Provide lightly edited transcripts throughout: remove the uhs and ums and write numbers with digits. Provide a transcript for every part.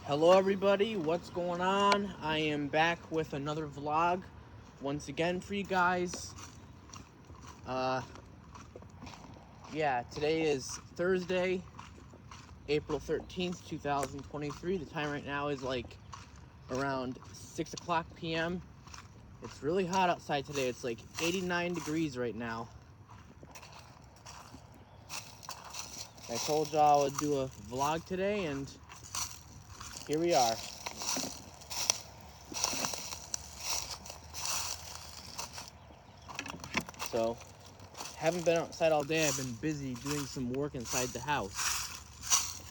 Hello everybody, what's going on? I am back with another vlog once again for you guys. Today is Thursday, April 13th, 2023. The time right now is like around 6 o'clock p.m. It's really hot outside today. It's like 89 degrees right now. I told y'all I would do a vlog today, and here we are. So, haven't been outside all day. I've been busy doing some work inside the house.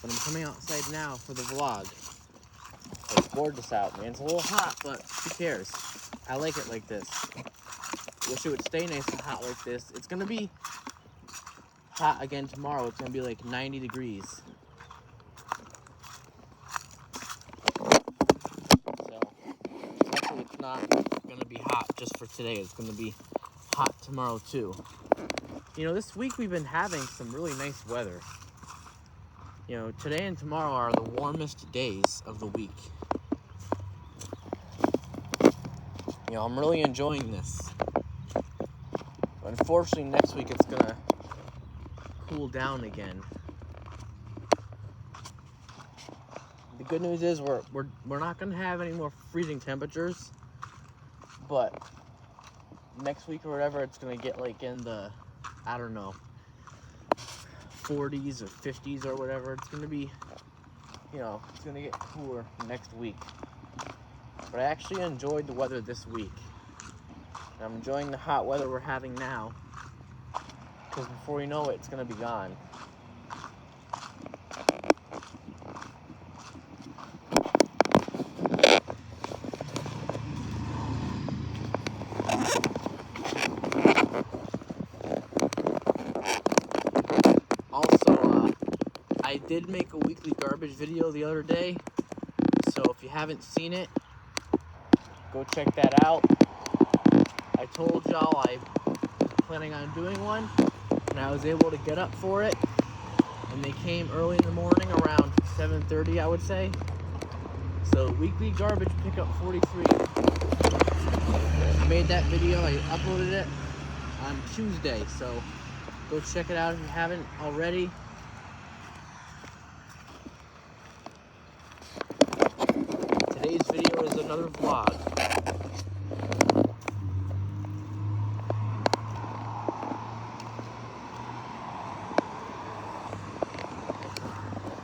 But I'm coming outside now for the vlog. It's gorgeous out, man. It's a little hot, but who cares? I like it like this. Wish it would stay nice and hot like this. It's gonna be hot again tomorrow. It's gonna be like 90 degrees. So, hopefully it's not gonna be hot just for today. It's gonna be hot tomorrow too. You know, this week we've been having some really nice weather. You know, today and tomorrow are the warmest days of the week. You know, I'm really enjoying this. But unfortunately, next week it's gonna cool down again. The good news is we're not gonna have any more freezing temperatures, but next week or whatever, it's gonna get like in the, I don't know, 40s or 50s or whatever. It's gonna be, you know, it's gonna get cooler next week. But I actually enjoyed the weather this week. And I'm enjoying the hot weather we're having now, because before you know it, it's gonna be gone. Also, I did make a weekly garbage video the other day, so if you haven't seen it, go check that out. I told y'all I was planning on doing one, and I was able to get up for it, and they came early in the morning around 7:30, I would say. So weekly garbage pickup 43. I made that video, I uploaded it on Tuesday, so go check it out if you haven't already. Today's video is another vlog.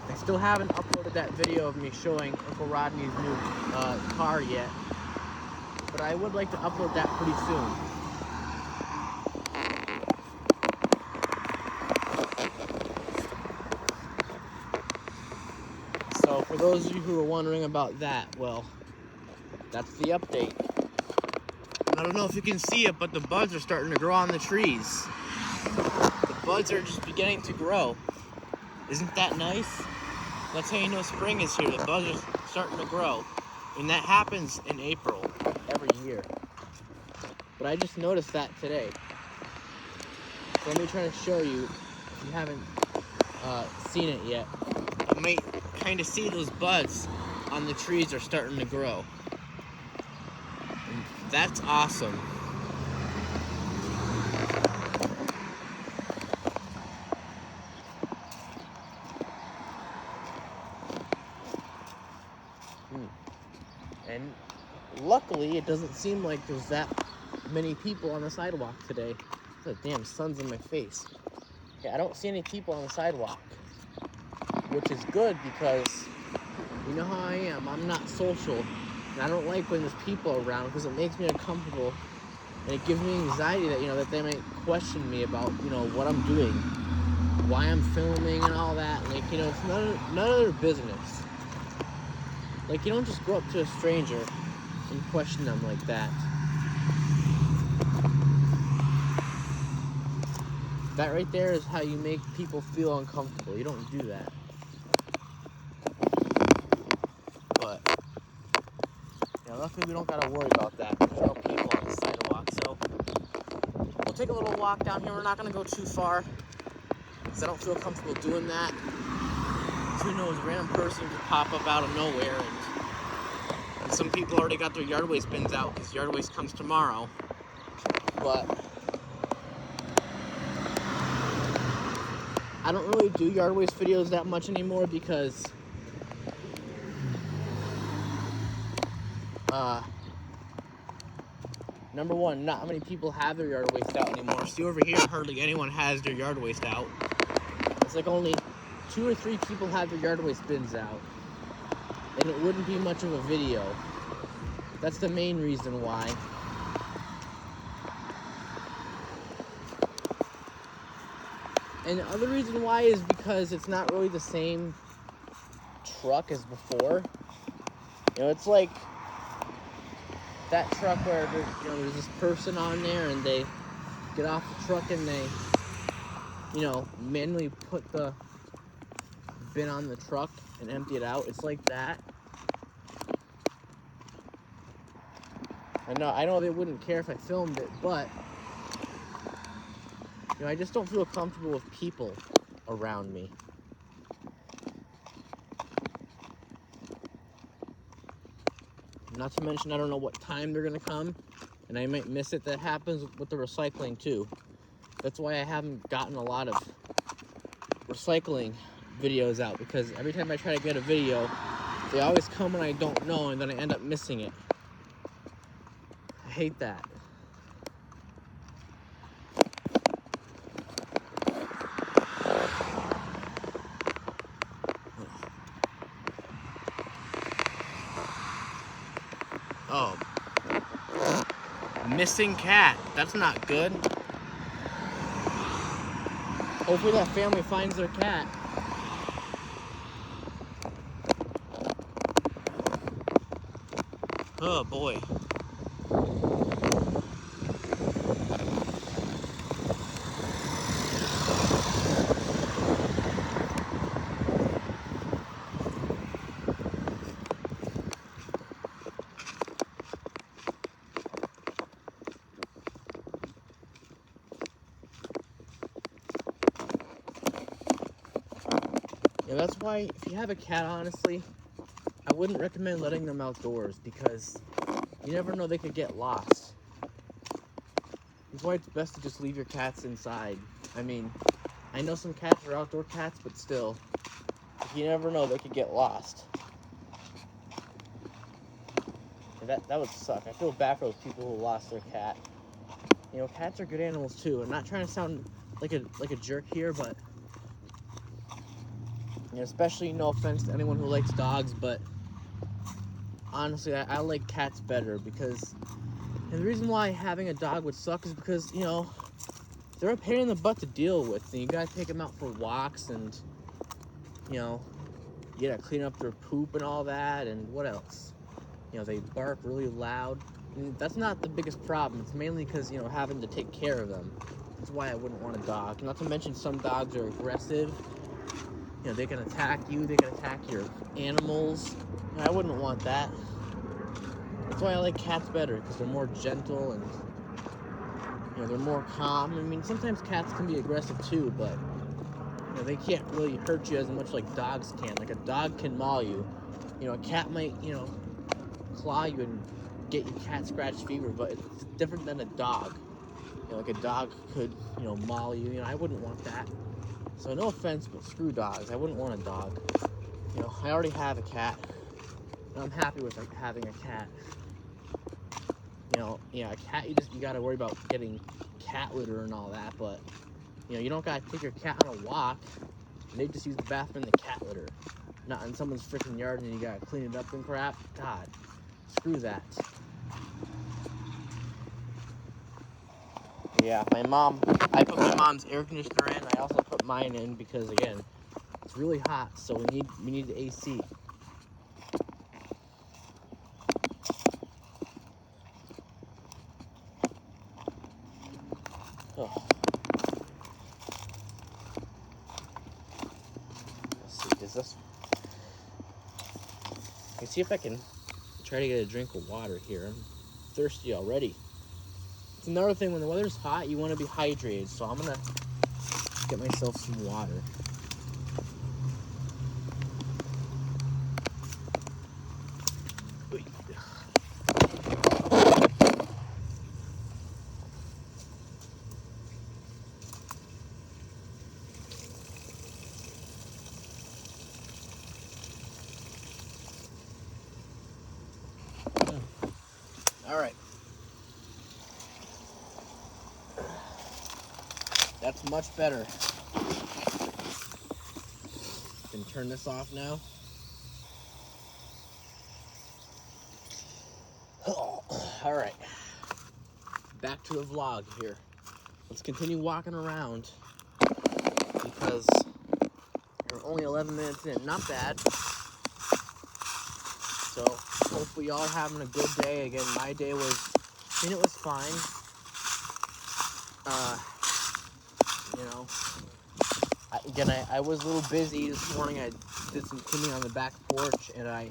I still haven't uploaded that video of me showing Uncle Rodney's new car yet, but I would like to upload that pretty soon. So for those of you who are wondering about that, well, that's the update. I don't know if you can see it, but the buds are starting to grow on the trees. The buds are just beginning to grow. Isn't that nice? That's how you know spring is here. The buds are starting to grow. And that happens in April every year. But I just noticed that today. So let me try to show you, if you haven't seen it yet. You might kind of see those buds on the trees are starting to grow. And that's awesome. And luckily, it doesn't seem like there's that many people on the sidewalk today. The damn sun's in my face. Yeah, I don't see any people on the sidewalk, which is good because you know how I am. I'm not social, and I don't like when there's people around because it makes me uncomfortable, and it gives me anxiety that, you know, that they might question me about, you know, what I'm doing, why I'm filming and all that. Like, you know, it's none of their business. Like, you don't just go up to a stranger and question them like that. That right there is how you make people feel uncomfortable. You don't do that. But, you know, luckily we don't gotta worry about that. There's no people on the sidewalk, so we'll take a little walk down here. We're not gonna go too far, because I don't feel comfortable doing that. who knows, a random person could pop up out of nowhere, and some people already got their yard waste bins out because yard waste comes tomorrow. But I don't really do yard waste videos that much anymore because number one, not many people have their yard waste out anymore. See, over here, hardly anyone has their yard waste out. It's like only 2 or 3 people have their yard waste bins out. And it wouldn't be much of a video. That's the main reason why. And the other reason why is because it's not really the same truck as before. You know, it's like that truck where there's this person on there and they get off the truck and they, manually put the bin on the truck and empty it out. It's like that. I know they wouldn't care if I filmed it, but I just don't feel comfortable with people around me. Not to mention, I don't know what time they're gonna come, and I might miss it. That happens with the recycling too. That's why I haven't gotten a lot of recycling videos out, because every time I try to get a video, they always come when I don't know, and then I end up missing it. I hate that. Oh. Missing cat. That's not good. Hopefully that family finds their cat. Oh boy. Yeah, that's why if you have a cat, honestly, I wouldn't recommend letting them outdoors, because you never know, they could get lost. That's why it's best to just leave your cats inside. I mean, I know some cats are outdoor cats, but still, you never know, they could get lost. And that would suck. I feel bad for those people who lost their cat. Cats are good animals too. I'm not trying to sound like a jerk here, but especially, no offense to anyone who likes dogs, but honestly, I like cats better, because, and the reason why having a dog would suck is because, they're a pain in the butt to deal with, and you gotta take them out for walks, and, you gotta clean up their poop and all that, and what else? They bark really loud. And that's not the biggest problem. It's mainly because, having to take care of them. That's why I wouldn't want a dog. Not to mention, some dogs are aggressive. They can attack you, they can attack your animals. I wouldn't want that. That's why I like cats better, because they're more gentle and, they're more calm. I mean, sometimes cats can be aggressive too, but, they can't really hurt you as much like dogs can. Like, a dog can maul you. A cat might, claw you and get your cat scratch fever, but it's different than a dog. Like, a dog could, maul you. I wouldn't want that. So no offense, but screw dogs. I wouldn't want a dog. I already have a cat, and I'm happy with having a cat. A cat, you gotta worry about getting cat litter and all that, but you don't gotta take your cat on a walk, and they just use the bathroom in the cat litter, not in someone's freaking yard, and you gotta clean it up and crap. God, screw that. Yeah, I put my mom's air conditioner in. I also put mine in because, again, it's really hot, so we need the AC. Oh. Let's see, let's see if I can try to get a drink of water here. I'm thirsty already. It's another thing, when the weather's hot, you want to be hydrated, so I'm gonna get myself some water. All right. That's much better. Can turn this off now. All right. Back to the vlog here. Let's continue walking around because we're only 11 minutes in. Not bad. So hopefully y'all are having a good day. Again, my day was, I mean, it was fine. You know, I was a little busy this morning. I did some cleaning on the back porch, and I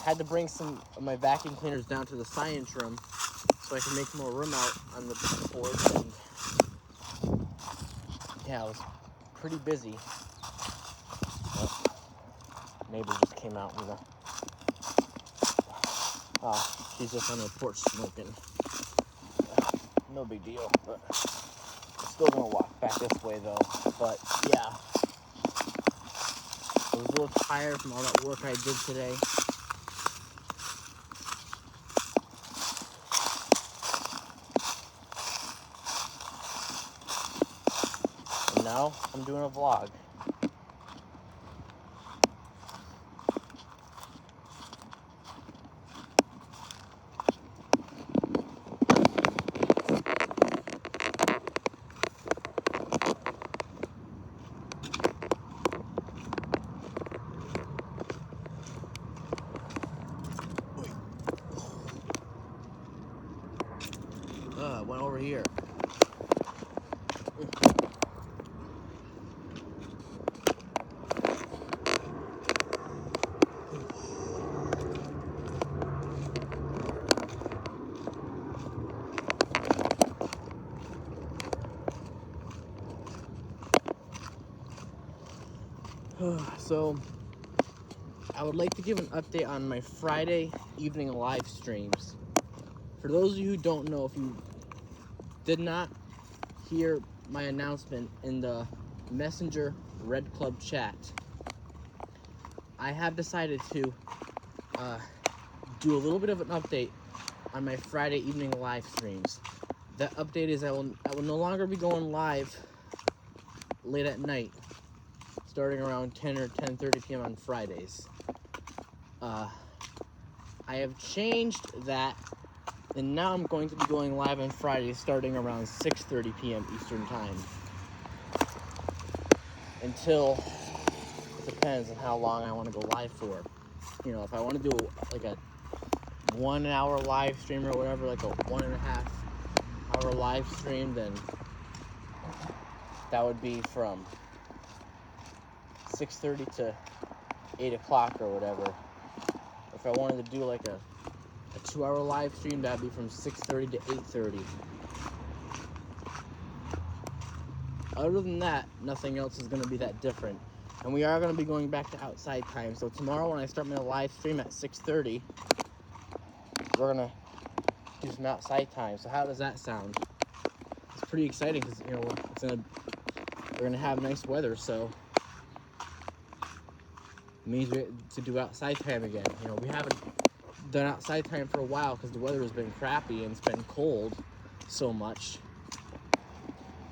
had to bring some of my vacuum cleaners down to the science room so I can make more room out on the porch. And yeah, I was pretty busy. Oh, neighbor just came out with she's just on her porch smoking. No big deal, but I'm still gonna walk back this way though. But yeah, I was a little tired from all that work I did today. And now I'm doing a vlog. Went over here. So, I would like to give an update on my Friday evening live streams. For those of you who don't know, if you did not hear my announcement in the Messenger Red Club chat, I have decided to do a little bit of an update on my Friday evening live streams. That update is I will no longer be going live late at night, starting around 10 or 10:30 p.m. on Fridays. I have changed that, and now I'm going to be going live on Fridays starting around 6:30 p.m. Eastern Time. Until, it depends on how long I want to go live for. You know, if I want to do like a 1 hour live stream or whatever, like a 1.5 hour live stream, then that would be from 6:30 to 8 o'clock or whatever. If I wanted to do like a 2 hour live stream, that'd be from 6:30 to 8:30. Other than that, nothing else is going to be that different. And we are going to be going back to outside time. So tomorrow when I start my live stream at 6:30, we're going to do some outside time. So how does that sound? It's pretty exciting because, you know, we're going to have nice weather, so it means we have to do outside time again. You know, we haven't done outside time for a while because the weather has been crappy and it's been cold so much.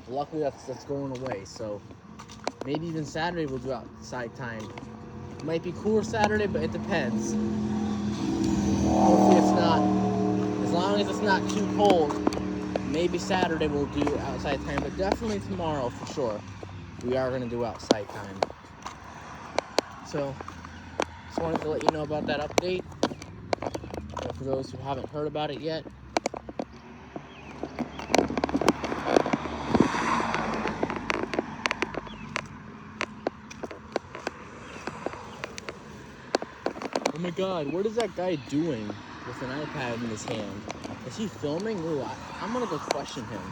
Luckily that's going away, so maybe even Saturday we'll do outside time. It might be cooler Saturday, but it depends. Hopefully it's not, as long as it's not too cold, maybe Saturday we'll do outside time, but definitely tomorrow for sure we are going to do outside time. So just wanted to let you know about that update. For those who haven't heard about it yet. Oh my god, what is that guy doing with an iPad in his hand? Is he filming? Ooh, I'm gonna go question him.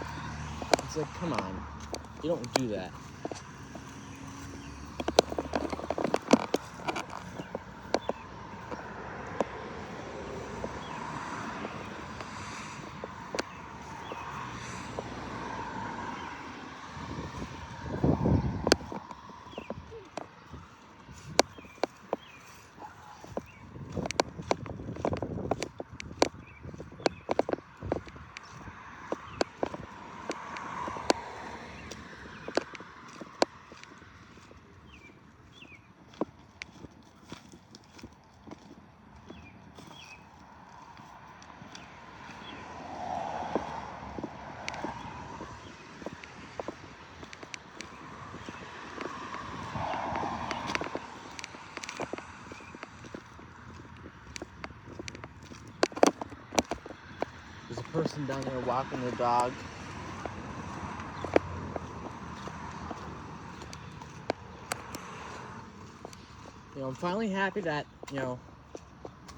It's like, come on. You don't do that. person down there walking their dog. You know, I'm finally happy that, you know,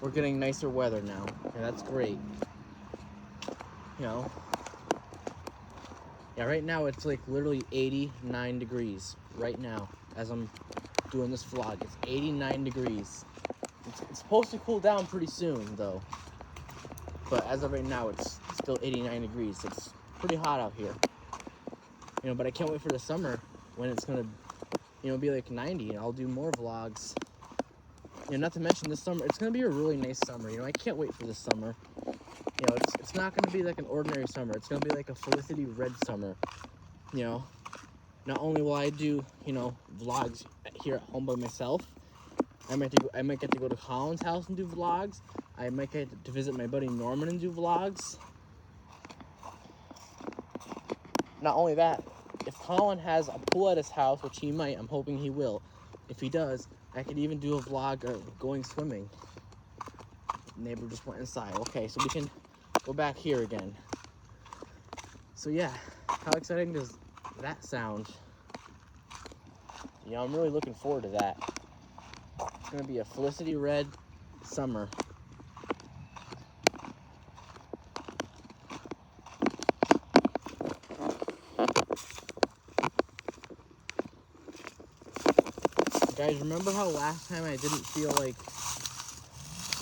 we're getting nicer weather now. And that's great. You know. Yeah, right now it's like literally 89 degrees right now as I'm doing this vlog. It's 89 degrees. It's supposed to cool down pretty soon though. But as of right now, it's still 89 degrees. It's pretty hot out here. You know, but I can't wait for the summer when it's gonna, you know, be like 90 and I'll do more vlogs. You know, not to mention this summer, it's gonna be a really nice summer. You know, I can't wait for this summer. You know, it's not gonna be like an ordinary summer. It's gonna be like a Felicity Red summer. You know, not only will I do, you know, vlogs here at home by myself, I might get to go to Colin's house and do vlogs. I might get to visit my buddy Norman and do vlogs. Not only that, if Colin has a pool at his house, which he might, I'm hoping he will. If he does, I could even do a vlog of going swimming. Neighbor just went inside. Okay, so we can go back here again. So yeah, how exciting does that sound? You know, I'm really looking forward to that. It's gonna be a Felicity Red summer. Guys, remember how last time I didn't feel like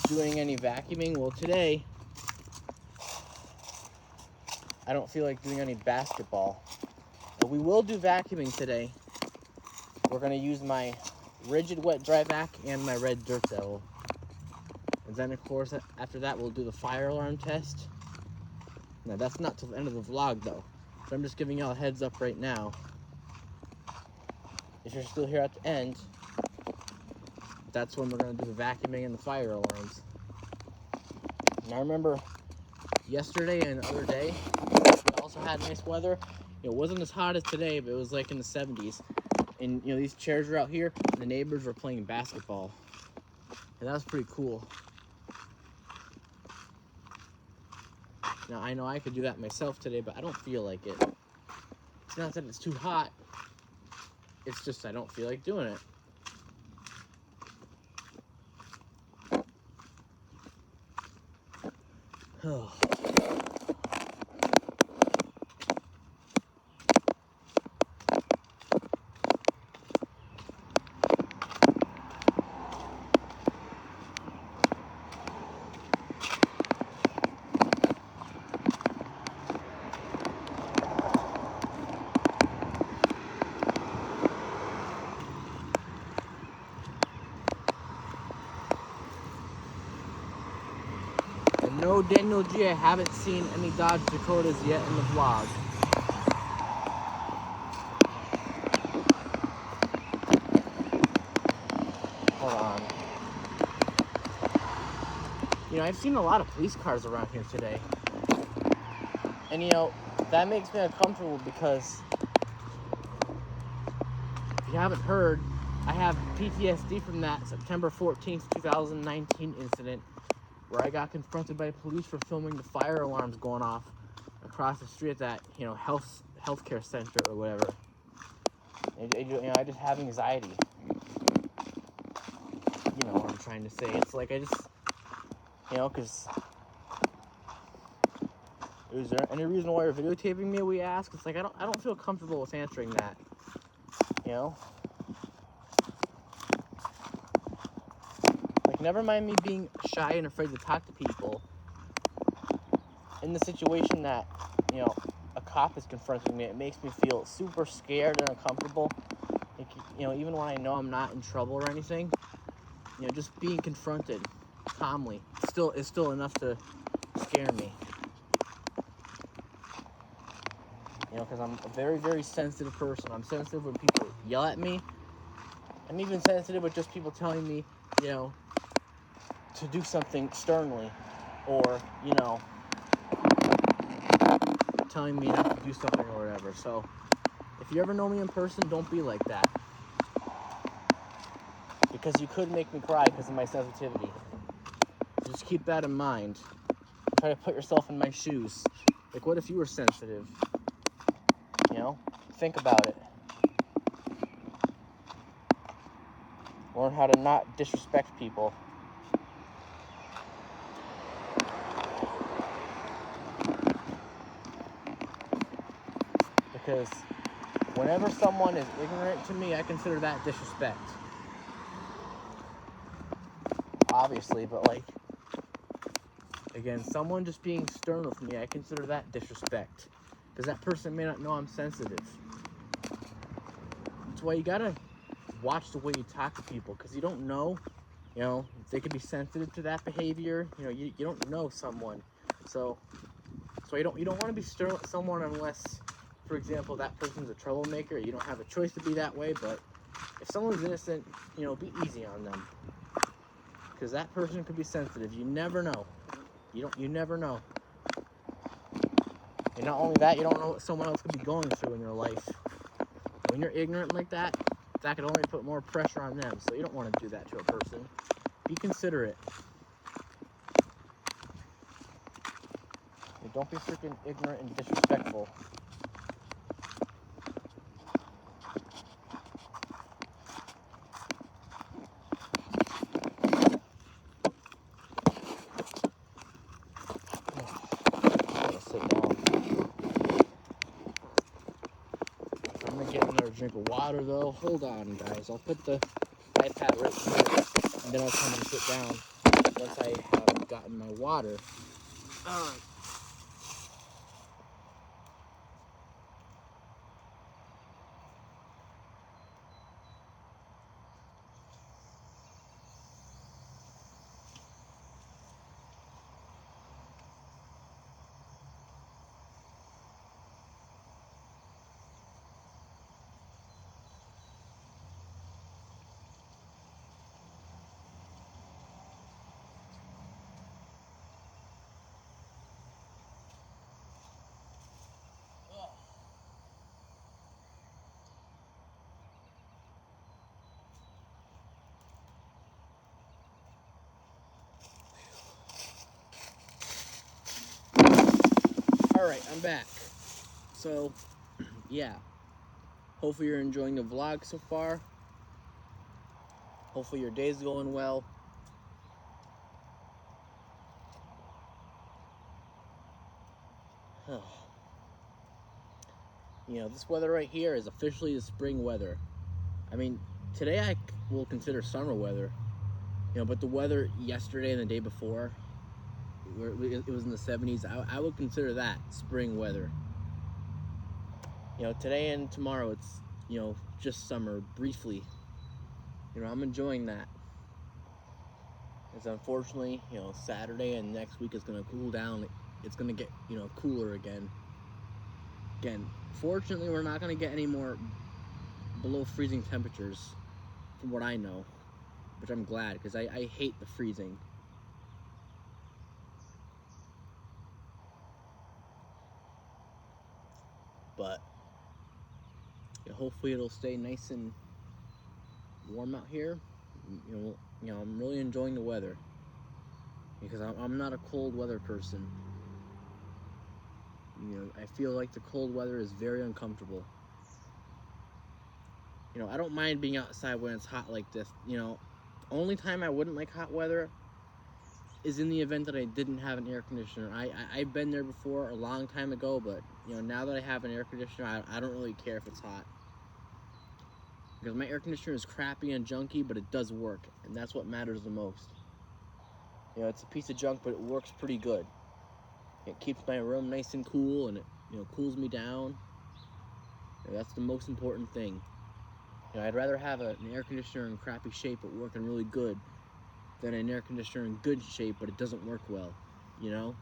doing any vacuuming? Well, today, I don't feel like doing any basketball. But we will do vacuuming today. We're gonna use my rigid wet dry vac and my red dirt devil. And then of course, after that, we'll do the fire alarm test. Now that's not till the end of the vlog though. So I'm just giving y'all a heads up right now. If you're still here at the end, that's when we're gonna do the vacuuming and the fire alarms. And I remember yesterday and the other day, we also had nice weather. It wasn't as hot as today, but it was like in the 70s. And you know, these chairs were out here, and the neighbors were playing basketball. And that was pretty cool. Now, I know I could do that myself today, but I don't feel like it. It's not that it's too hot. It's just I don't feel like doing it. Oh. No, Daniel G, I haven't seen any Dodge Dakotas yet in the vlog. Hold on. You know, I've seen a lot of police cars around here today. And you know, that makes me uncomfortable because if you haven't heard, I have PTSD from that September 14th, 2019 incident where I got confronted by police for filming the fire alarms going off across the street at that, you know, healthcare center or whatever. You know, I just have anxiety. You know what I'm trying to say. It's like I just, you know, because is there any reason why you're videotaping me? We ask. It's like I don't feel comfortable with answering that. You know. Never mind me being shy and afraid to talk to people. In the situation that, you know, a cop is confronting me, it makes me feel super scared and uncomfortable. Like, you know, even when I know I'm not in trouble or anything, you know, just being confronted calmly is still enough to scare me. You know, because I'm a very, very sensitive person. I'm sensitive when people yell at me. I'm even sensitive with just people telling me, you know, to do something sternly, or, you know, telling me not to do something or whatever. So, if you ever know me in person, don't be like that. Because you could make me cry because of my sensitivity. So just keep that in mind. Try to put yourself in my shoes. Like, what if you were sensitive? You know, think about it. Learn how to not disrespect people. Because whenever someone is ignorant to me, I consider that disrespect. Obviously, but like, again, someone just being stern with me, I consider that disrespect. Because that person may not know I'm sensitive. That's why you gotta watch the way you talk to people, because you don't know, you know, they could be sensitive to that behavior. You know, you don't know someone. So you don't want to be stern with someone unless, for example, that person's a troublemaker. You don't have a choice to be that way, but if someone's innocent, you know, be easy on them. Because that person could be sensitive. You never know. You never know. And not only that, you don't know what someone else could be going through in their life. When you're ignorant like that, that could only put more pressure on them. So you don't want to do that to a person. Be considerate. And don't be freaking ignorant and disrespectful. Drink of water though. Hold on, guys. I'll put the iPad right here, and then I'll come and sit down once I have gotten my water. Alright. Alright, I'm back. So, yeah. Hopefully you're enjoying the vlog so far. Hopefully your day's going well. You know, this weather right here is officially the spring weather. I mean, today I will consider summer weather. You know, but the weather yesterday and the day before, it was in the 70s. I would consider that spring weather. You know, today and tomorrow it's, you know, just summer briefly. You know, I'm enjoying that. It's unfortunately, you know, Saturday and next week is going to cool down. It's going to get, you know, cooler again. Again, fortunately, we're not going to get any more below freezing temperatures from what I know, which I'm glad, because I hate the freezing. But you know, hopefully it'll stay nice and warm out here. You know, I'm really enjoying the weather because I'm not a cold weather person. You know, I feel like the cold weather is very uncomfortable. You know, I don't mind being outside when it's hot like this. You know, only time I wouldn't like hot weather is in the event that I didn't have an air conditioner. I've been there before a long time ago, but you know, now that I have an air conditioner, I don't really care if it's hot. Because my air conditioner is crappy and junky, but it does work, and that's what matters the most. You know, it's a piece of junk, but it works pretty good. It keeps my room nice and cool, and it, you know, cools me down. You know, that's the most important thing. You know, I'd rather have an air conditioner in crappy shape but working really good than an air conditioner in good shape but it doesn't work well, you know?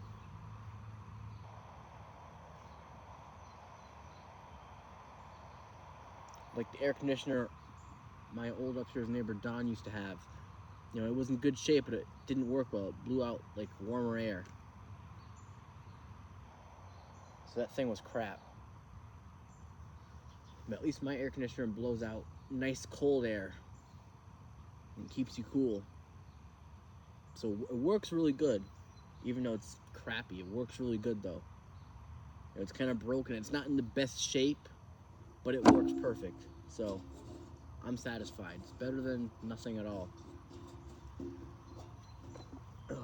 Like the air conditioner my old upstairs neighbor Don used to have. You know, it was in good shape, but it didn't work well. It blew out like warmer air. So that thing was crap. But at least my air conditioner blows out nice cold air and keeps you cool. So it works really good. even though it's crappy. It works really good though. It's kind of broken. It's not in the best shape, but it works perfect. So I'm satisfied. It's better than nothing at all. Ugh.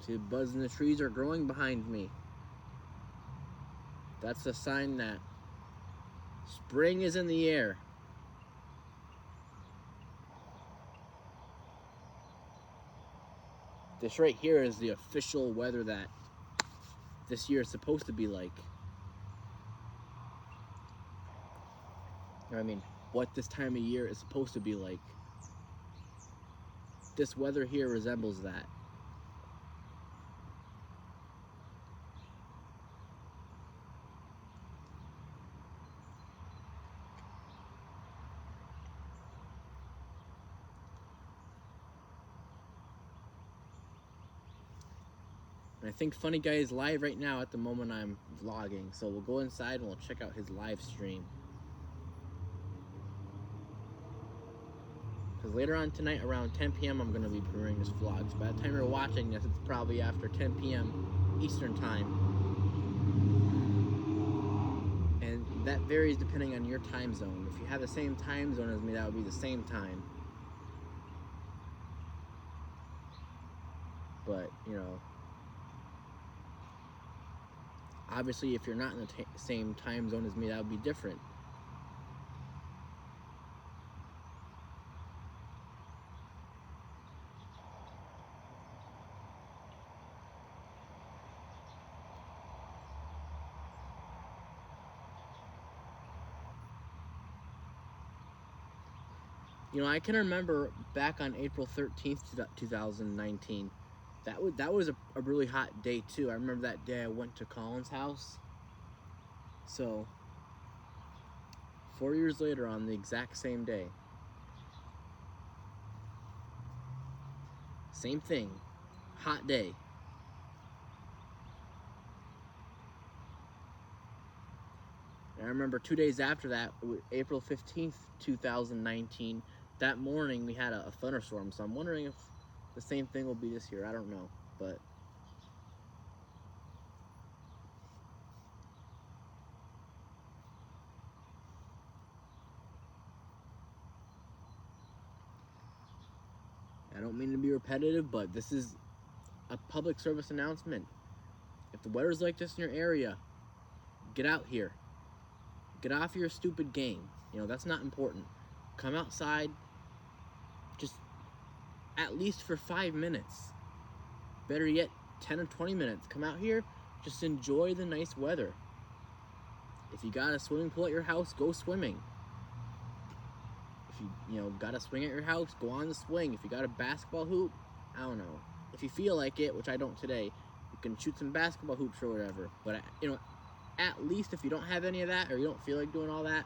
See, the buds in the trees are growing behind me. That's a sign that spring is in the air. This right here is the official weather that this year is supposed to be like. I mean, what this time of year is supposed to be like. This weather here resembles that. And I think Funny Guy is live right now at the moment I'm vlogging. So we'll go inside and we'll check out his live stream. Because later on tonight, around 10 p.m., I'm going to be premiering this vlog. So by the time you're watching this, it's probably after 10 p.m. Eastern Time. And that varies depending on your time zone. If you have the same time zone as me, that would be the same time. But, you know, obviously if you're not in the same time zone as me, that would be different. You know, I can remember back on April 13th, 2019, that was a really hot day too. I remember that day I went to Colin's house. So 4 years later on the exact same day, same thing, hot day. And I remember 2 days after that, April 15th, 2019, that morning we had a thunderstorm. So I'm wondering if the same thing will be this year. I don't know, but I don't mean to be repetitive, but this is a public service announcement. If the weather's like this in your area, get out here. Get off your stupid game. You know, that's not important. Come outside, just at least for 5 minutes. Better yet, 10 or 20 minutes. Come out here, just enjoy the nice weather. If you got a swimming pool at your house, go swimming. If you know, got a swing at your house, go on the swing. If you got a basketball hoop, I don't know. If you feel like it, which I don't today, you can shoot some basketball hoops or whatever. But, you know, at least if you don't have any of that or you don't feel like doing all that,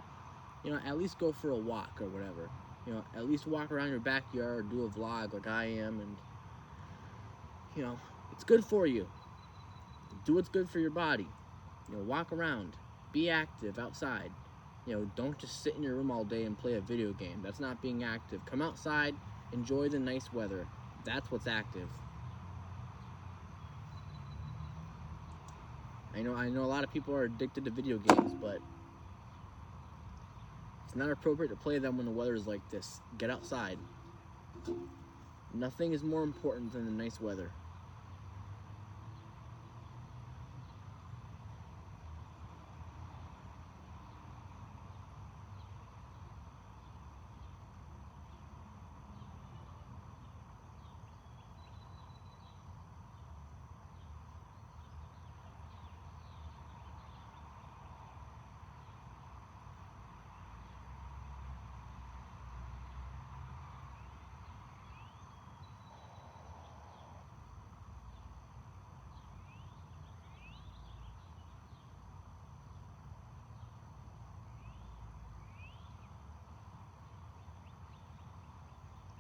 you know, at least go for a walk or whatever. You know, at least walk around your backyard, do a vlog like I am, and, you know, it's good for you. Do what's good for your body. You know, walk around. Be active outside. You know, don't just sit in your room all day and play a video game. That's not being active. Come outside, enjoy the nice weather. That's what's active. I know a lot of people are addicted to video games, but it's not appropriate to play them when the weather is like this. Get outside. Nothing is more important than the nice weather.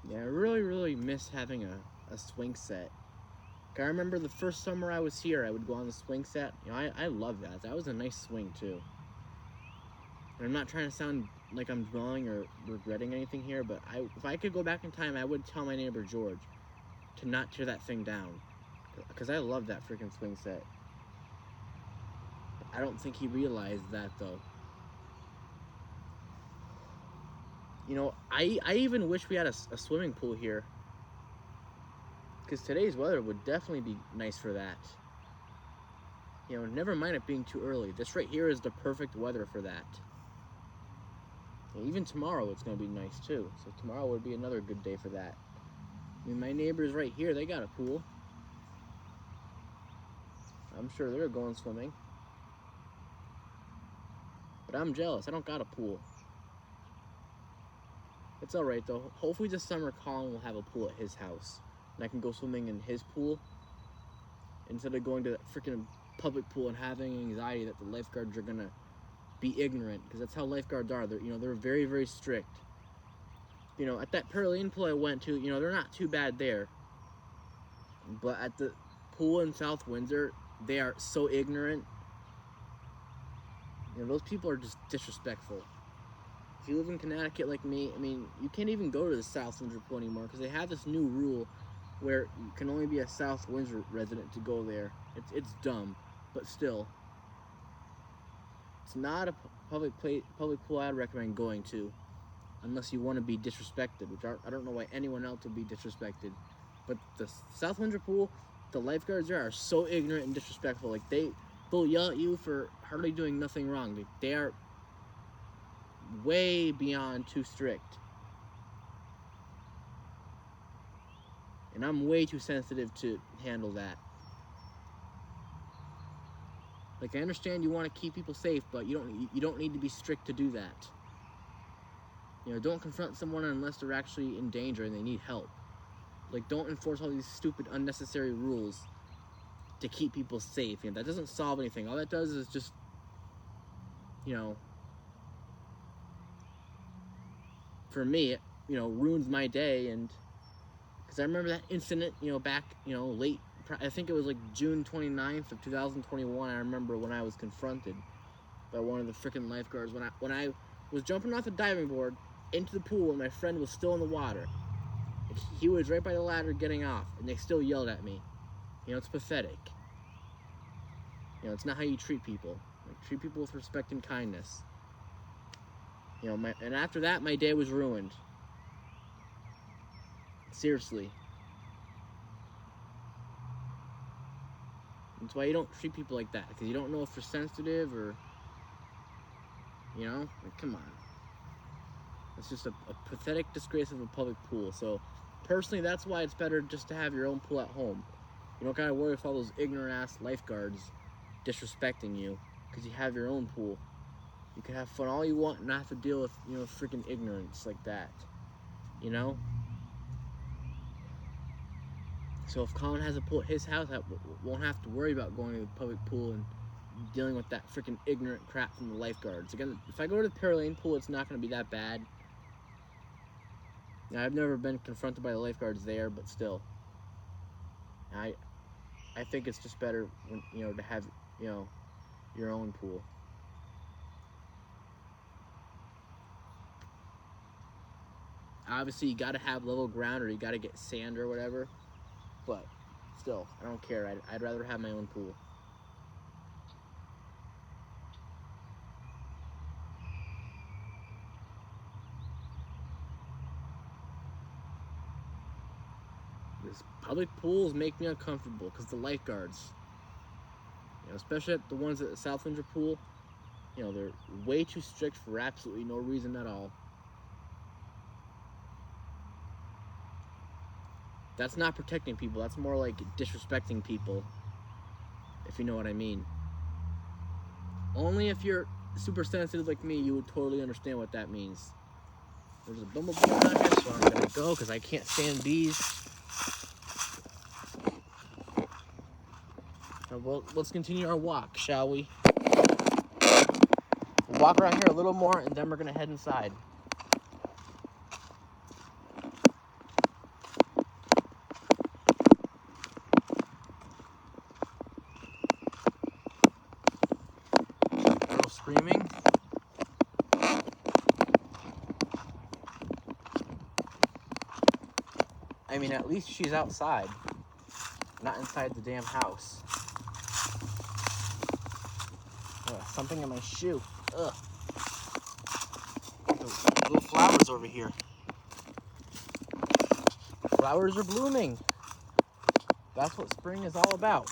Yeah, I really miss having a swing set. I remember the first summer I was here, I would go on the swing set. You know, I love that. That was a nice swing too. And I'm not trying to sound like I'm dwelling or regretting anything here, but if I could go back in time, I would tell my neighbor George to not tear that thing down, because I love that freaking swing set. I don't think he realized that though. You know, I even wish we had a swimming pool here, because today's weather would definitely be nice for that. You know, never mind it being too early. This right here is the perfect weather for that. And even tomorrow it's going to be nice too. So tomorrow would be another good day for that. I mean, my neighbors right here, they got a pool. I'm sure they're going swimming. But I'm jealous. I don't got a pool. It's alright though. Hopefully this summer Colin will have a pool at his house. And I can go swimming in his pool instead of going to that freaking public pool and having anxiety that the lifeguards are going to be ignorant. Because that's how lifeguards are. They're very strict. You know, at that Prairie Lane pool I went to, you know, they're not too bad there. But at the pool in South Windsor, they are so ignorant. You know, those people are just disrespectful. If you live in Connecticut like me, I mean, you can't even go to the South Windsor pool anymore because they have this new rule where you can only be a South Windsor resident to go there. It's dumb, but still, it's not a public pool I'd recommend going to, unless you want to be disrespected, which I don't know why anyone else would be disrespected. But the South Windsor pool, the lifeguards there are so ignorant and disrespectful. Like they'll yell at you for hardly doing nothing wrong. Like, they are way beyond too strict. And I'm way too sensitive to handle that. Like, I understand you want to keep people safe, but you don't need to be strict to do that. You know, don't confront someone unless they're actually in danger and they need help. Like, don't enforce all these stupid, unnecessary rules to keep people safe. You know, that doesn't solve anything. All that does is just, you know, for me, you know, ruins my day. And because I remember that incident, you know, back, you know, late, I think it was like June 29th of 2021. I remember when I was confronted by one of the freaking lifeguards when I was jumping off the diving board into the pool and my friend was still in the water. He was right by the ladder getting off, and they still yelled at me. You know, it's pathetic. You know, it's not how you treat people. Like, treat people with respect and kindness. You know, and after that, my day was ruined. Seriously. That's why you don't treat people like that, because you don't know if they're sensitive or, you know, like, come on. It's just a pathetic disgrace of a public pool. So, personally, that's why it's better just to have your own pool at home. You don't gotta worry with all those ignorant-ass lifeguards disrespecting you, because you have your own pool. You can have fun all you want and not have to deal with, you know, freaking ignorance like that. You know? So if Colin has a pool at his house, I won't have to worry about going to the public pool and dealing with that freaking ignorant crap from the lifeguards. Again, if I go to the Prairie Lane pool, it's not going to be that bad. Now, I've never been confronted by the lifeguards there, but still. I think it's just better, when, you know, to have, you know, your own pool. Obviously, you got to have level ground or you got to get sand or whatever. But still, I don't care. I'd rather have my own pool. These public pools make me uncomfortable because the lifeguards, you know, especially at the ones at the South Windsor pool, you know, they're way too strict for absolutely no reason at all. That's not protecting people. That's more like disrespecting people, if you know what I mean. Only if you're super sensitive like me, you would totally understand what that means. There's a bumblebee around here, so I'm gonna go because I can't stand bees. Well, let's continue our walk, shall we? We'll walk around here a little more, and then we're gonna head inside. I mean, at least she's outside, not inside the damn house. Ugh, something in my shoe. Ugh. Little flowers over here. Flowers are blooming. That's what spring is all about.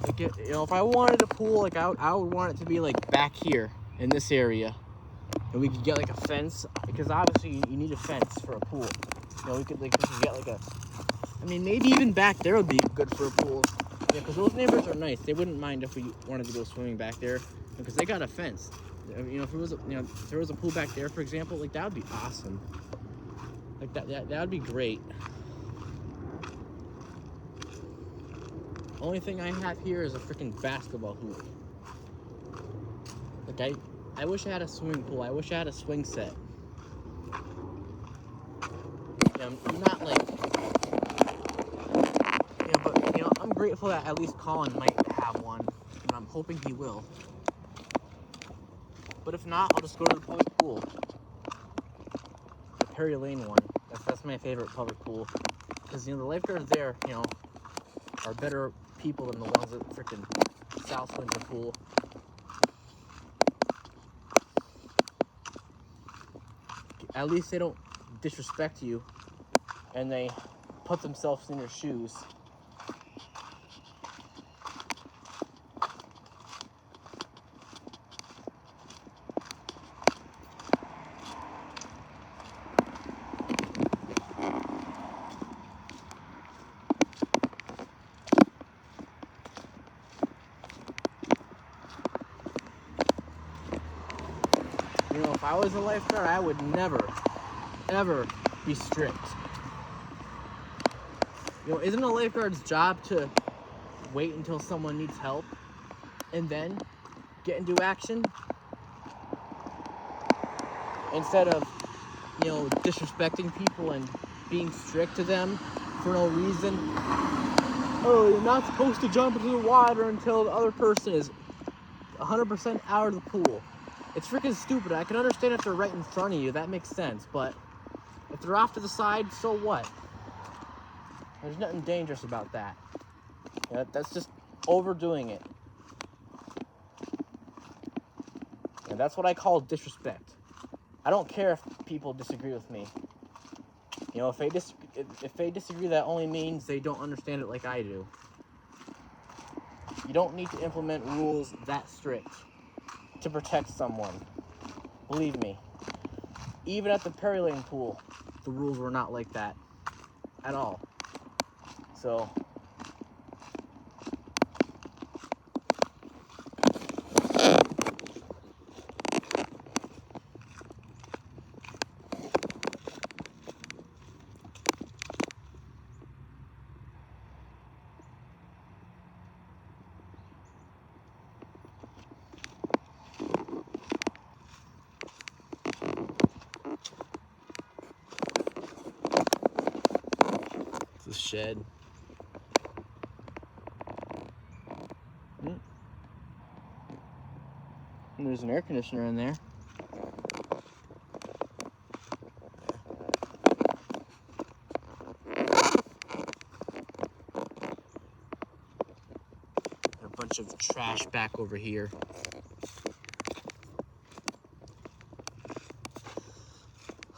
Like, you know, if I wanted a pool, like I would want it to be like back here in this area, and we could get like a fence, because obviously you need a fence for a pool. You know, we could get like a. I mean, maybe even back there would be good for a pool. Yeah, because those neighbors are nice. They wouldn't mind if we wanted to go swimming back there, because they got a fence. You know, if there was a pool back there, for example, like that would be awesome. Like that would be great. Only thing I have here is a freaking basketball hoop. Like I wish I had a swimming pool. I wish I had a swing set. Yeah, I'm not like. But I'm grateful that at least Colin might have one, and I'm hoping he will. But if not, I'll just go to the public pool. The Perry Lane one. That's my favorite public pool. Because, the lifeguards there, are better people than the ones at freaking South Winter Pool. At least they don't disrespect you, and they put themselves in your shoes. If I was a lifeguard, I would never, ever be strict. Isn't a lifeguard's job to wait until someone needs help and then get into action? Instead of, disrespecting people and being strict to them for no reason. Oh, you're not supposed to jump into the water until the other person is 100% out of the pool. It's freaking stupid. I can understand if they're right in front of you. That makes sense. But if they're off to the side, so what? There's nothing dangerous about that. That's just overdoing it. And that's what I call disrespect. I don't care if people disagree with me. If they disagree, that only means they don't understand it like I do. You don't need to implement rules that strict to protect someone. Believe me. Even at the Perry Lane pool, the rules were not like that at all. So the shed. And there's an air conditioner in there. A bunch of trash back over here.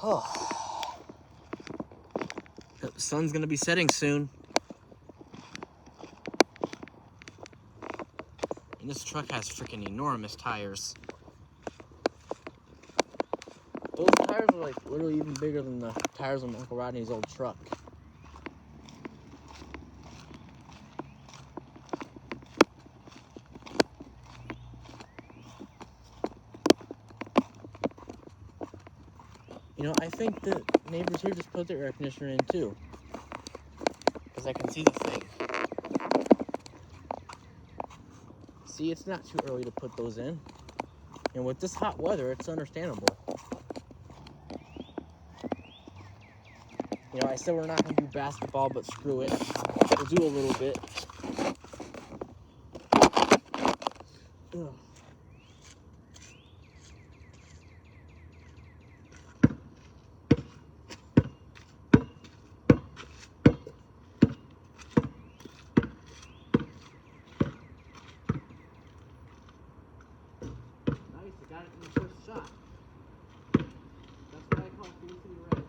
Oh. The sun's gonna be setting soon. And this truck has freaking enormous tires. Those tires are like literally even bigger than the tires on Uncle Rodney's old truck. I think the neighbors here just put their air conditioner in too. Because I can see the thing. See, it's not too early to put those in. And with this hot weather, it's understandable. I said we're not going to do basketball, but screw it. We'll do a little bit. Ugh. Nice, I got it in the first shot. That's what I call Felicity Red.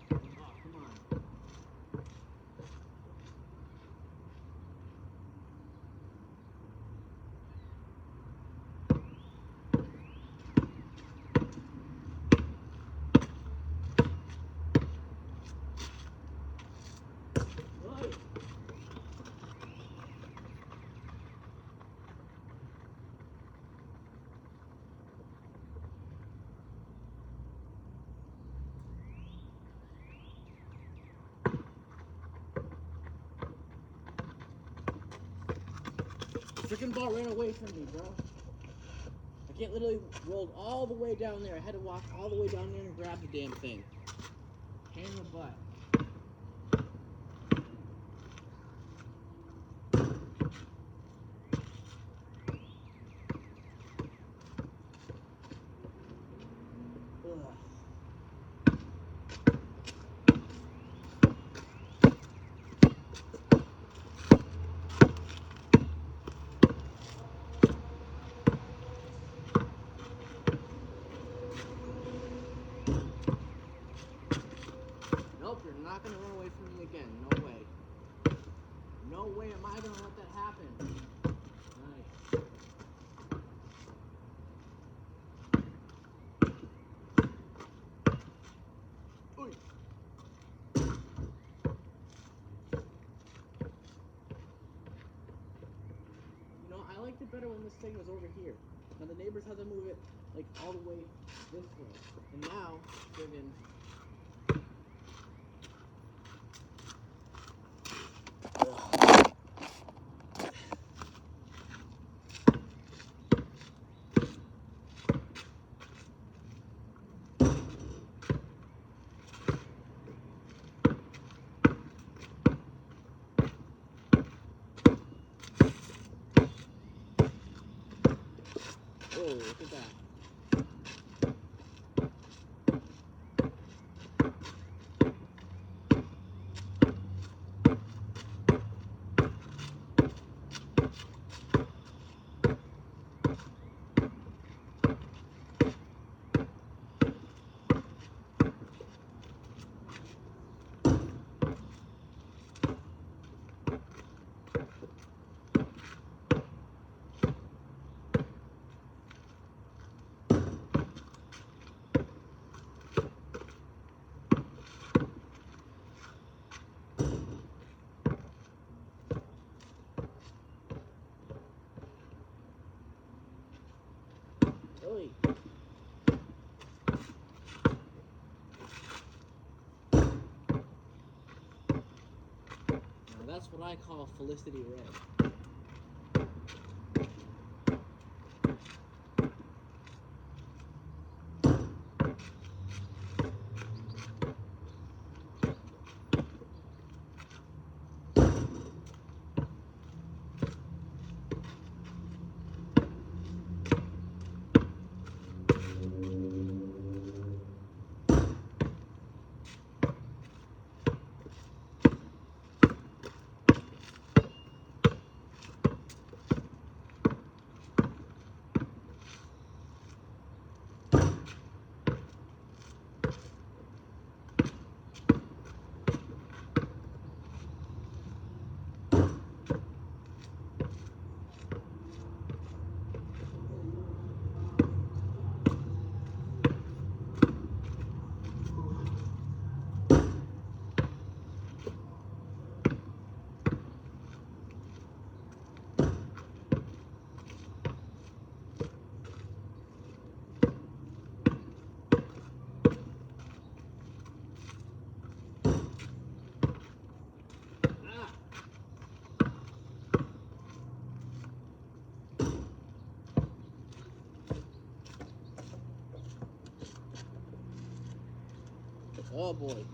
Oh, come on. Good. Freaking ball ran away from me, bro. I can't literally rolled all the way down there. I had to walk all the way down there and grab the damn thing. Pain in the butt. Ugh. Nope, you're not gonna run away from me again. No way. No way am I gonna let that happen. Nice. Oy. You know, I liked it better when this thing was over here. Now the neighbors had to move it like all the way this way. And now, friggin' oh, look at that. Oy. Now that's what I call Felicity Red. Oh boy.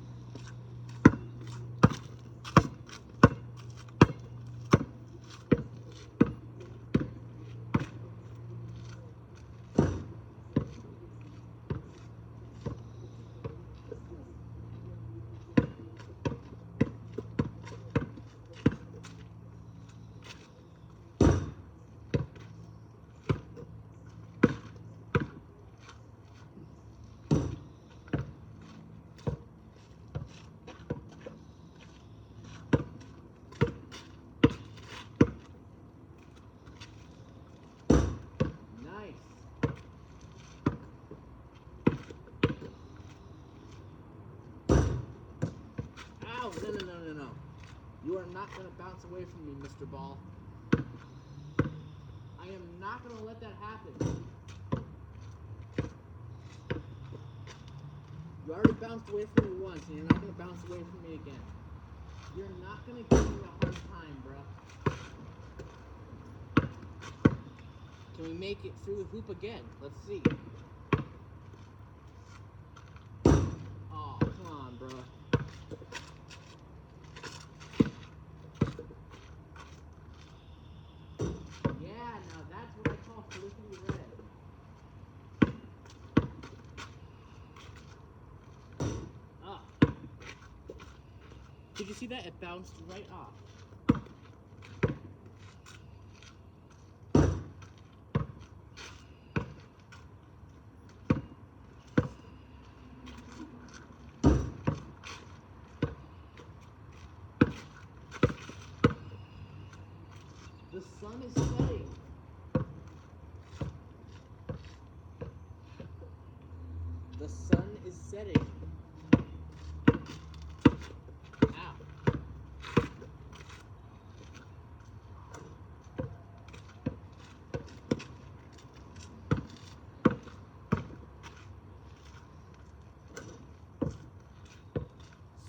Ow, no. You are not going to bounce away from me, Mr. Ball. I am not going to let that happen. You already bounced away from me once, and you're not going to bounce away from me again. You're not going to give me a hard time, bruh. Can we make it through the hoop again? Let's see. Oh, come on, bruh. Yeah, now that's what I call Felicity Red. Ah. Did you see that? It bounced right off. The sun is setting. The sun is setting. Ow.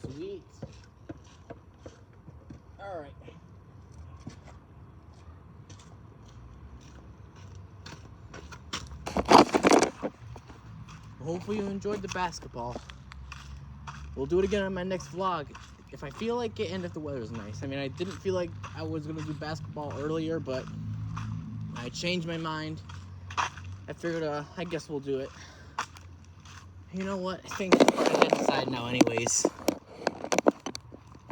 Sweet. All right. Hopefully you enjoyed the basketball. We'll do it again on my next vlog if I feel like it and if the weather's nice. I mean, I didn't feel like I was going to do basketball earlier, but I changed my mind. I figured, I guess we'll do it. You know what? I think I'm going to get inside now anyways.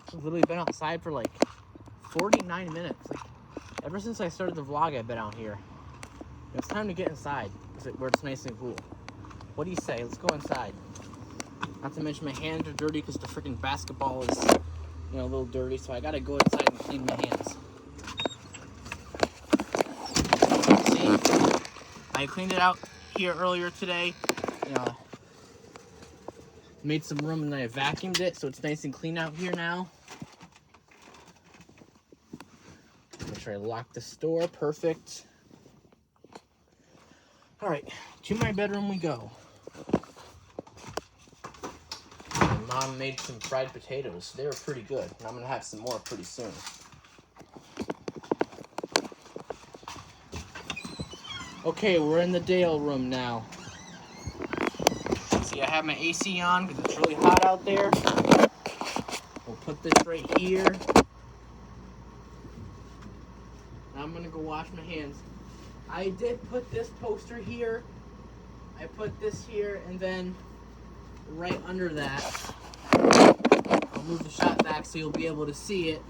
I've literally been outside for like 49 minutes. Like, ever since I started the vlog, I've been out here. It's time to get inside where it's nice and cool. What do you say? Let's go inside. Not to mention my hands are dirty because the freaking basketball is, a little dirty, so I gotta go inside and clean my hands. See, I cleaned it out here earlier today. Made some room and then I vacuumed it, so it's nice and clean out here now. Make sure I lock the door. Perfect. All right, to my bedroom we go. My mom made some fried potatoes. They were pretty good, and I'm gonna have some more pretty soon. Okay, we're in the Dale room now. See, I have my AC on because it's really hot out there. We'll put this right here. Now I'm gonna go wash my hands. I did put this poster here. I put this here, and then right under that, I'll move the shot back so you'll be able to see it.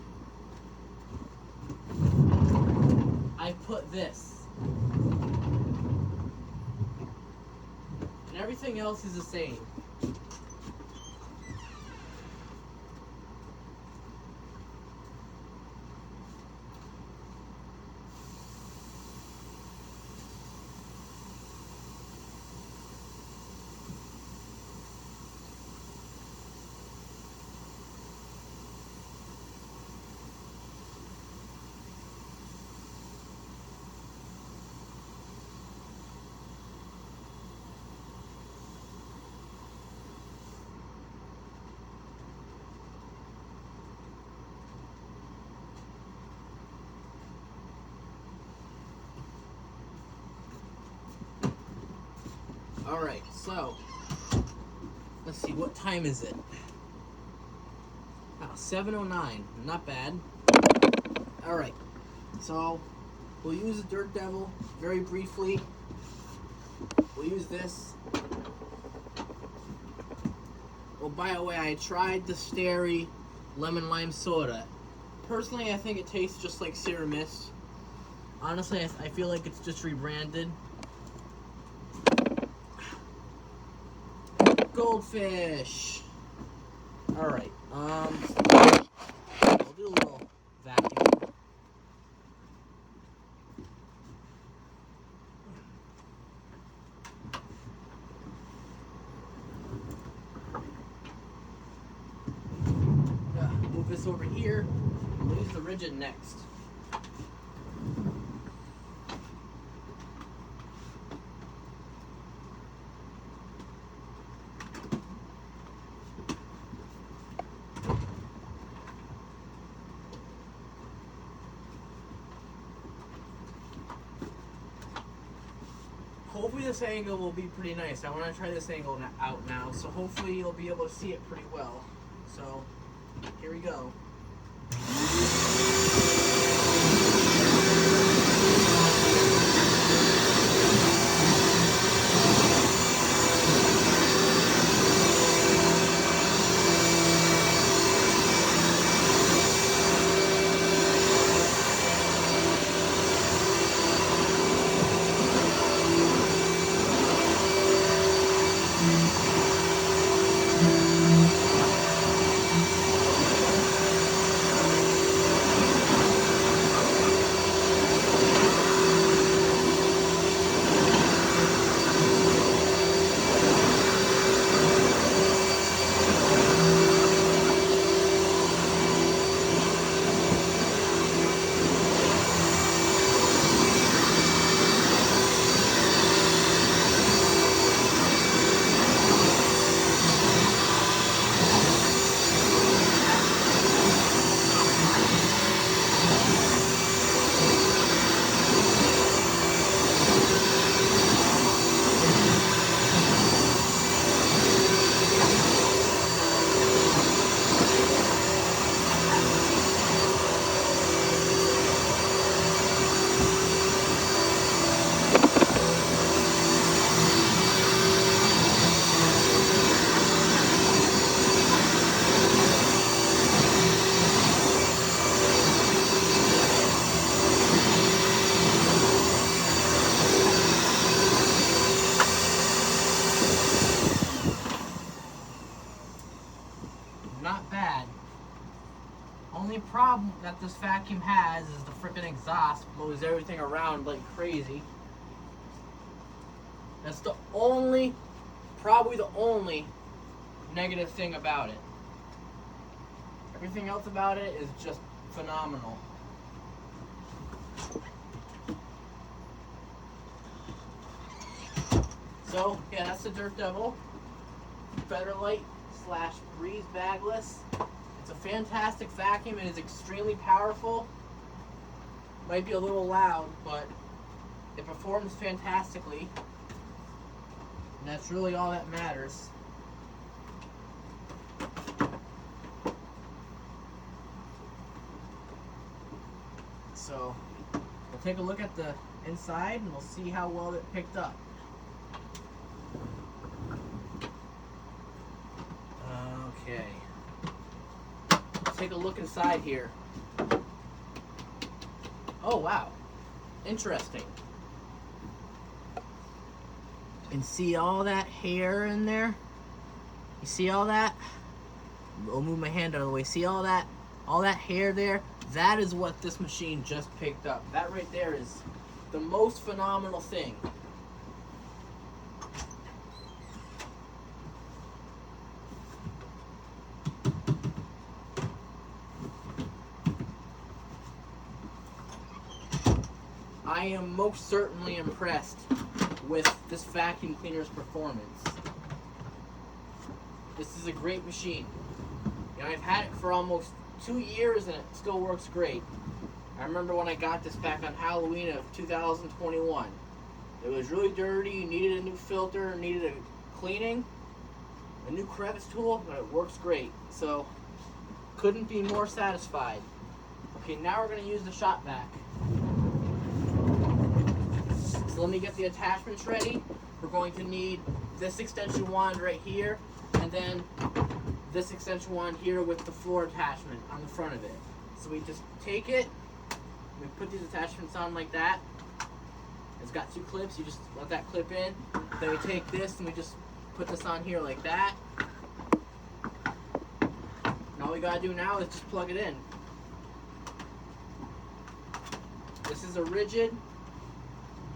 I put this. And everything else is the same. Alright, so let's see, what time is it? Wow, 7:09. Not bad. Alright, so we'll use the Dirt Devil very briefly. We'll use this. Oh, by the way, I tried the Steri lemon lime soda. Personally, I think it tastes just like Serum Mist. Honestly, I feel like it's just rebranded. Goldfish. All right. We'll do a little vacuum. Move this over here. We'll use the rigid next. Hopefully this angle will be pretty nice. I want to try this angle out now, so hopefully you'll be able to see it pretty well. So, here we go. Not bad. Only problem that this vacuum has is the frickin' exhaust blows everything around like crazy. That's the only, probably the only negative thing about it. Everything else about it is just phenomenal. So, yeah, that's the Dirt Devil. Featherlight / Breeze bagless. It's a fantastic vacuum. It is extremely powerful. Might be a little loud, but it performs fantastically. And that's really all that matters. So, we'll take a look at the inside and we'll see how well it picked up. Okay. Let's take a look inside here. Oh, wow. Interesting. And see all that hair in there? You see all that? I'll move my hand out of the way. See all that hair there? That is what this machine just picked up. That right there is the most phenomenal thing. I am most certainly impressed with this vacuum cleaner's performance. This is a great machine. You know, I've had it for almost 2 years and it still works great. I remember when I got this back on Halloween of 2021. It was really dirty, needed a new filter, needed a cleaning. a new crevice tool, but it works great. So couldn't be more satisfied. Okay, now we're going to use the shop vac. So let me get the attachments ready. We're going to need this extension wand right here, and then this extension wand here with the floor attachment on the front of it. So we just take it, we put these attachments on like that. It's got 2 clips, you just let that clip in. Then we take this and we just put this on here like that. And all we gotta do now is just plug it in. This is a rigid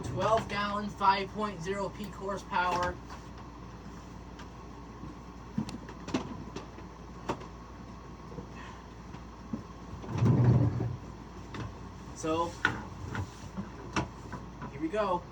12-gallon, 5.0 peak horsepower. So, here we go.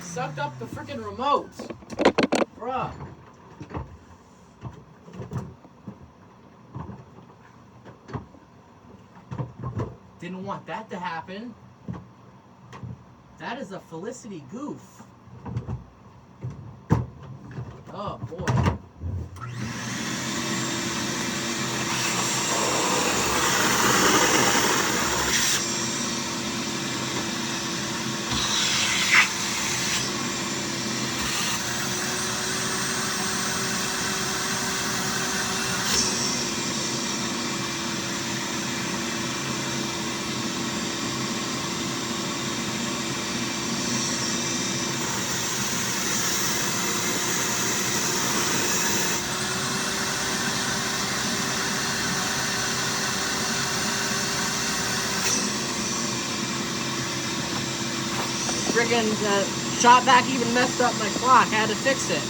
Sucked up the freaking remote. Bruh. Didn't want that to happen. That is a Felicity goof. Oh boy. Friggin' shot vac even messed up my clock. I had to fix it.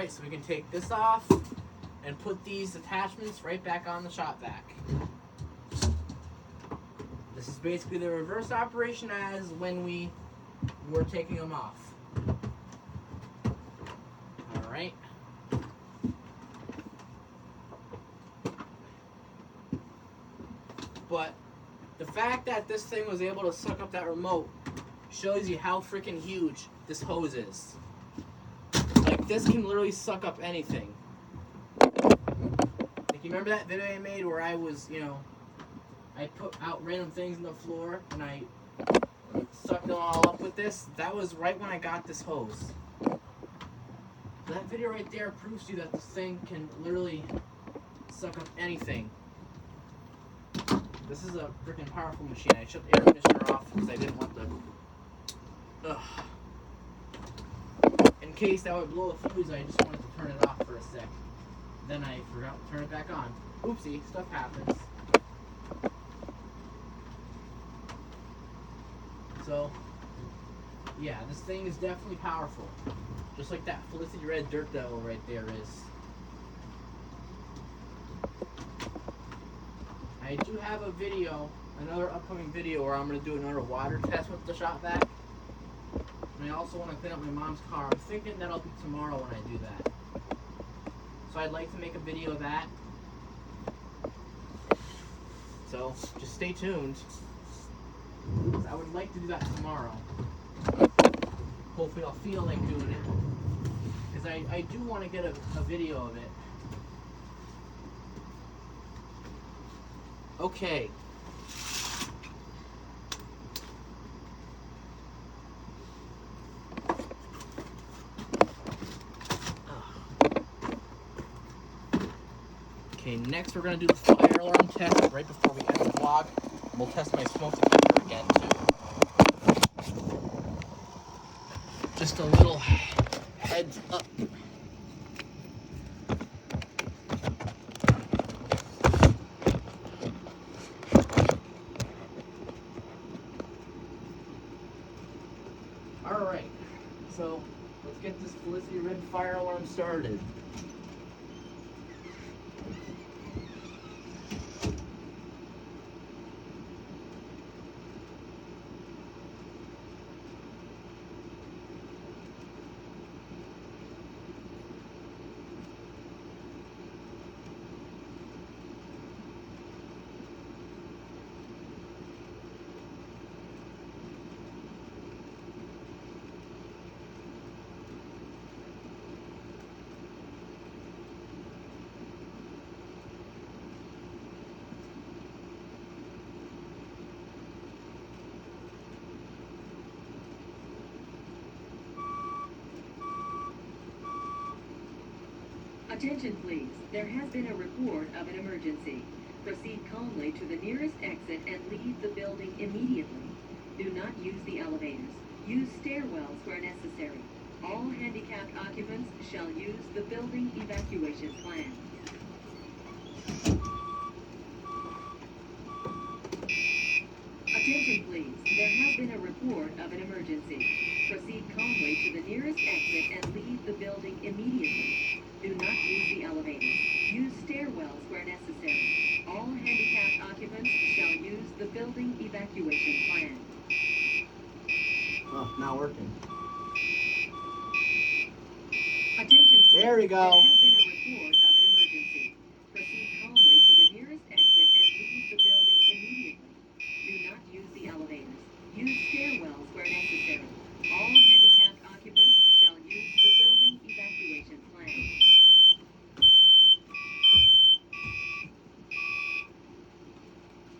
Alright, so we can take this off and put these attachments right back on the shop vac. This is basically the reverse operation as when we were taking them off. Alright. But the fact that this thing was able to suck up that remote shows you how freaking huge this hose is. Like, this can literally suck up anything. Like, you remember that video I made where I was, I put out random things on the floor and I sucked them all up with this? That was right when I got this hose. That video right there proves to you that this thing can literally suck up anything. This is a freaking powerful machine. I shut the air conditioner off because I didn't want the... In case that would blow a fuse, I just wanted to turn it off for a sec. Then I forgot to turn it back on. Oopsie, stuff happens. So, yeah, this thing is definitely powerful. Just like that Felicity Red Dirt Devil right there is. I do have a video, another upcoming video, where I'm going to do another water test with the shop vac. And I also want to clean up my mom's car. I'm thinking that'll be tomorrow when I do that. So I'd like to make a video of that. So just stay tuned. I would like to do that tomorrow. Hopefully I'll feel like doing it. Because I do want to get a video of it. Okay. Okay, next we're going to do the fire alarm test right before we end the vlog. We'll test my smoke detector again too. Just a little heads up. Alright, so let's get this Felicity Red fire alarm started. Attention please, there has been a report of an emergency. Proceed calmly to the nearest exit and leave the building immediately. Do not use the elevators. Use stairwells where necessary. All handicapped occupants shall use the building evacuation plan. Attention please, there has been a report of an emergency. Proceed calmly to the nearest exit and leave the building immediately. Do not use the elevators. Use stairwells where necessary. All handicapped occupants shall use the building evacuation plan. Oh, not working. Attention please, there we go. There has been a report of an emergency. Proceed calmly to the nearest exit and leave the building immediately. Do not use the elevators. Use stairwells where necessary. All handicapped occupants shall use the building evacuation plan.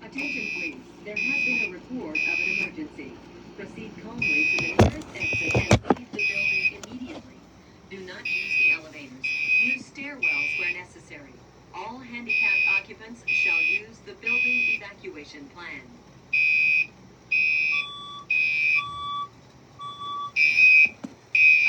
Attention please, there has been a report of an emergency. Proceed calmly to the nearest exit and leave the building immediately. Do not use the elevators. Use stairwells where necessary. All handicapped occupants shall use the building evacuation plan.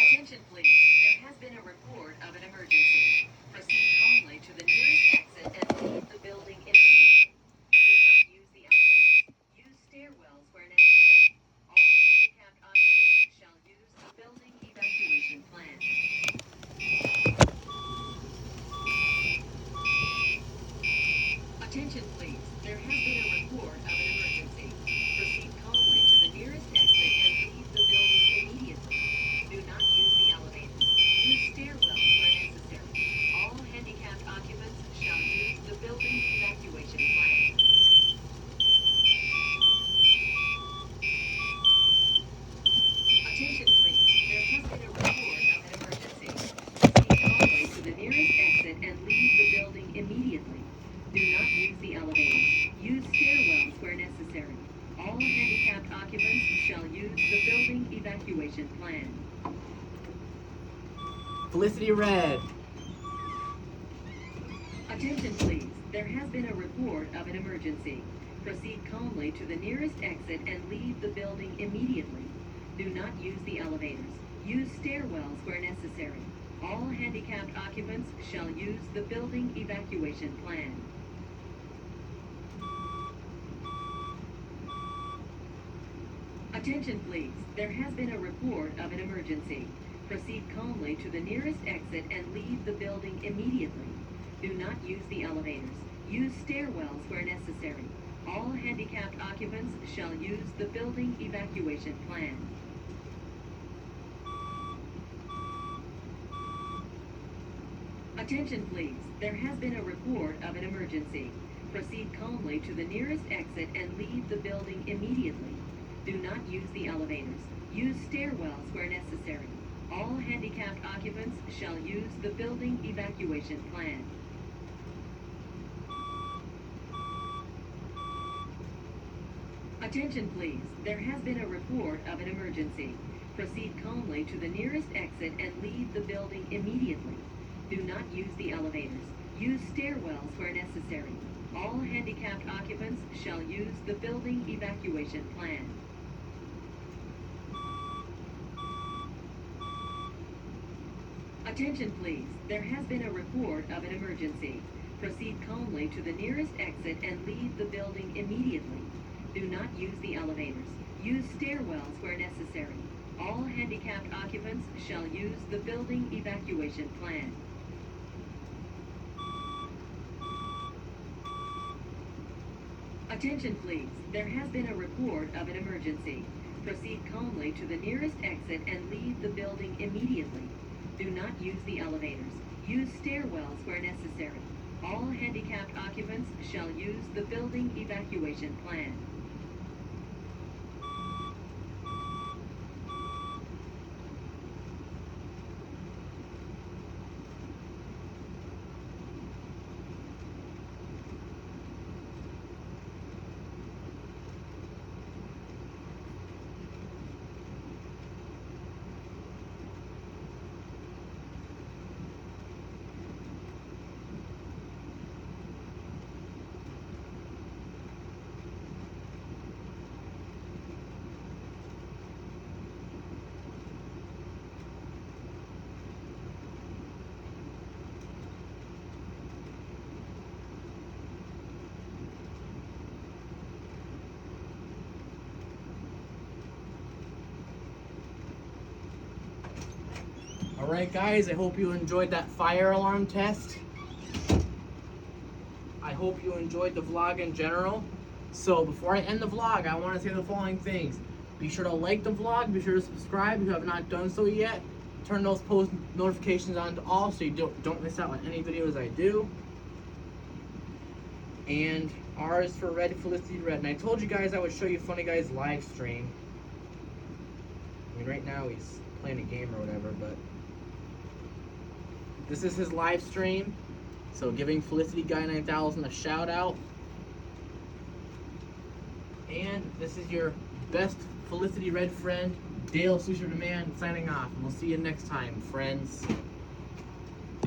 Attention please, there has been a report of an emergency. Proceed calmly to the nearest exit and leave the building immediately. Do not use the elevators. Use stairwells where necessary. All handicapped occupants shall use the building evacuation plan. Felicity Red. Attention please, there has been a report of an emergency. Proceed calmly to the nearest exit and leave the building immediately. Do not use the elevators. Use stairwells where necessary. All handicapped occupants shall use the building evacuation plan. Attention please, there has been a report of an emergency. Proceed calmly to the nearest exit and leave the building immediately. Do not use the elevators. Use stairwells where necessary. All handicapped occupants shall use the building evacuation plan. Attention please, there has been a report of an emergency. Proceed calmly to the nearest exit and leave the building immediately. Do not use the elevators. Use stairwells where necessary. All handicapped occupants shall use the building evacuation plan. Attention please, there has been a report of an emergency. Proceed calmly to the nearest exit and leave the building immediately. Do not use the elevators. Use stairwells where necessary. All handicapped occupants shall use the building evacuation plan. Attention please, there has been a report of an emergency. Proceed calmly to the nearest exit and leave the building immediately. Do not use the elevators. Use stairwells where necessary. All handicapped occupants shall use the building evacuation plan. Attention please, there has been a report of an emergency. Proceed calmly to the nearest exit and leave the building immediately. Do not use the elevators. Use stairwells where necessary. All handicapped occupants shall use the building evacuation plan. Alright guys, I hope you enjoyed that fire alarm test. I hope you enjoyed the vlog in general. So before I end the vlog, I want to say the following things. Be sure to like the vlog, be sure to subscribe if you have not done so yet. Turn those post notifications on to all so you don't miss out on any videos I do. And R is for Red, Felicity Red. And I told you guys I would show you Funny Guy's live stream. I mean, right now he's playing a game or whatever, but this is his live stream. So giving Felicity Guy 9000 a shout out. And this is your best Felicity Red friend, Dale Soucier the Man, signing off. And we'll see you next time, friends.